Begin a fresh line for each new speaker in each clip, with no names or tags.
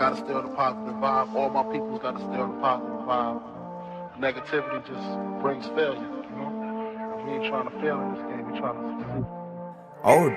gotta stay on the positive vibe. All my people's gotta stay on the positive vibe. Negativity just brings failure, you know? We ain't trying to fail in this game, we trying to succeed.
ਉਹ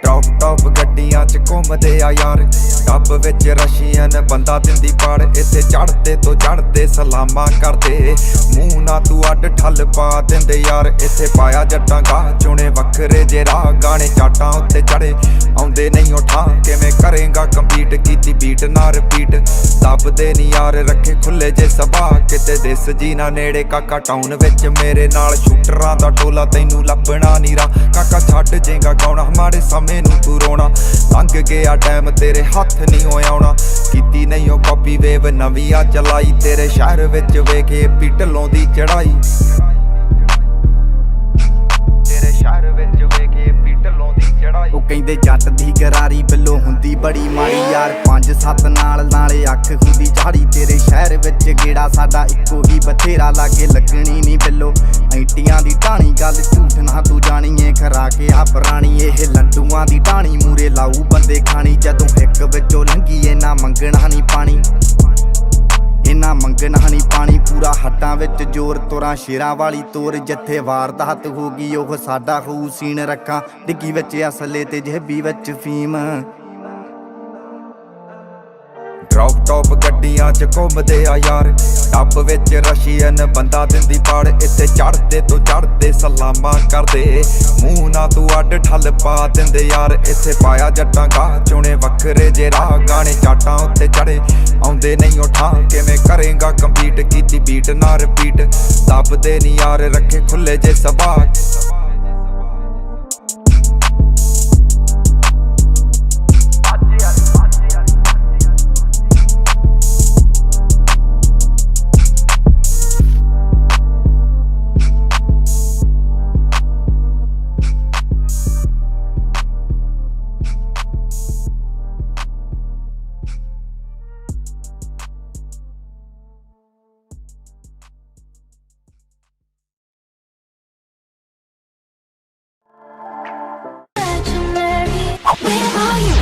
top ਗੱਡੀਆਂ 'ਚ ਘੁੰਮਦੇ ਆ ਯਾਰ, tub ਵਿੱਚ Russian ਬੰਦਾ ਦਿੰਦੀ ਪਾੜ। ਇੱਥੇ ਚੜ੍ਹਦੇ ਤੋਂ ਚੜ੍ਹਦੇ ਸਲਾਮਾਂ ਕਰਦੇ, ਮੂੰਹ ਨਾ ਤੂੰ ਅੱਡ ਠੱਲ ਪਾ ਦਿੰਦੇ ਯਾਰ। ਇੱਥੇ ਪਾਇਆ ਜੱਟਾਂ ਗਾਹ ਚੁਣੇ ਵੱਖਰੇ ਜੇ ਰਾਹ, ਗਾਣੇ ਚਾਟਾਂ ਉੱਤੇ ਚੜੇ ਆਉਂਦੇ ਨਹੀਂ ਉਹ ਠਾਂ। ਕਿਵੇਂ ਕਰੇਗਾ ਕੰਪੀਟ, ਕੀਤੀ ਬੀਟ ਨਾ ਰਿਪੀਟ, ਦੱਬਦੇ ਨੀ ਯਾਰ ਰੱਖੇ ਖੁੱਲੇ ਜੇ ਸਭਾ। ਕਿਤੇ ਦਿਸ ਜੀ ਨਾ ਨੇੜੇ ਕਾਕਾ ਟਾਊਨ ਵਿੱਚ ਮੇਰੇ ਨਾਲ ਸ਼ੂਟਰਾਂ ਦਾ ਟੋਲਾ, ਤੈਨੂੰ ਲੱਭਣਾ ਨੀ ਰਾ ਕਾਕਾ। ਛੱਡ ਜੇਗਾ ਗਾਉਣਾ ਮਾੜੇ ਸਮੇਂ ਨੂੰ ਤੂੰ ਰੋਣਾ, ਲੰਘ ਗਿਆ ਟਾਈਮ ਤੇਰੇ ਹੱਥ ਨਹੀਂ ਹੋ ਆਉਣਾ। ਕੀਤੀ ਨਹੀਂ ਉਹ ਕਾਪੀ ਵੇਵ ਨਵੀਂ ਆ ਚਲਾਈ, ਤੇਰੇ ਸ਼ਹਿਰ ਵਿੱਚ ਵੇਖੇ ਪਿੱਟਲੋਂ ਦੀ ਚੜਾਈ। ਤੇਰੇ ਸ਼ਹਿਰ ਵਿੱਚ ਵੇਖੇ ਪਿੱਟਲੋਂ ਦੀ ਚੜਾਈ।
ਉਹ ਕਹਿੰਦੇ ਜੱਟ ਦੀ ਗਰਾਰੀ ਬਿੱਲੋ ਹੁੰਦੀ ਬੜੀ ਮਾੜੀ ਯਾਰ, 5-7 ਨਾਲ ਨਾਲੇ ਅੱਖ ਹੁੰਦੀ ਝਾੜੀ। ਤੇਰੇ ਸ਼ਹਿਰ ਵਿੱਚ ਗੇੜਾ ਸਾਡਾ ਇੱਕੋ ਹੀ ਬਥੇਰਾ, ਲਾਗੇ ਲੱਗਣੀ ਨਹੀਂ ਬਿੱਲੋ ਐਂਟੀਆਂ ਦੀ ਢਾਣੀ। ਗੱਲ ਝੂਠ ਨਾ ਤੂੰ ਜਾਣੀਏ ਖਰਾ ਕੇ ਆ ਪੁਰਾਣੀ, ਇਹ ਲੰਡੂਆਂ ਦੀ ਢਾਣੀ ਮੂਰੇ ਲਾਊ ਬੰਦੇ ਖਾਣੀ। ਜਦੋਂ ਇੱਕ ਵਿੱਚੋਂ ਲੰਘੀ ਇਹਨਾਂ ਮੰਗਣਾ ਨਹੀਂ ਪਾਣੀ, ਇਹਨਾਂ ਮੰਗਣਾ ਨਹੀਂ ਪਾਣੀ। ਪੂਰਾ ਹੱਟਾਂ ਵਿੱਚ ਜ਼ੋਰ, ਤੁਰਾਂ ਸ਼ੇਰਾਂ ਵਾਲੀ ਤੋਰ। ਜਿੱਥੇ ਵਾਰਦਾਤ ਹੋ ਗਈ ਉਹ ਸਾਡਾ ਹੋਊ ਸੀਨ, ਰੱਖਾਂ ਡਿੱਗੀ ਵਿੱਚ ਅਸਲੇ ਤੇ ਜੇਬੀ ਵਿੱਚ ਫੀਮ।
ਡ੍ਰੌਪ ਟੌਪ ਗੱਡੀਆਂ 'ਚ ਘੁੰਮਦੇ ਆ ਯਾਰ, ਟੱਬ ਵਿੱਚ ਰਸ਼ੀਅਨ ਬੰਦਾ ਦਿੰਦੀ ਪਾੜ। ਇੱਥੇ ਚੜ੍ਹਦੇ ਤੋਂ ਚੜ੍ਹਦੇ ਸਲਾਮਾਂ ਕਰਦੇ, ਮੂੰਹ ਨਾ ਤੂੰ ਅੱਡ ਠੱਲ ਪਾ ਦਿੰਦੇ ਯਾਰ। ਇੱਥੇ ਪਾਇਆ ਜੱਟਾਂ ਗਾਹ ਚੁਣੇ ਵੱਖਰੇ ਜੇ ਰਾਹ, ਗਾਣੇ ਚਾਟਾਂ ਉੱਤੇ ਚੜੇ ਆਉਂਦੇ ਨਹੀਂ ਉਹ ਠਾਂ। ਕਿਵੇਂ ਕਰੇਗਾ ਕੰਪੀਟ, ਕੀਤੀ ਬੀਟ ਨਾ ਰਿਪੀਟ, ਦੱਬਦੇ ਨੀ ਯਾਰ ਰੱਖੇ ਖੁੱਲੇ ਜੇ ਸਭਾ।
Where are you?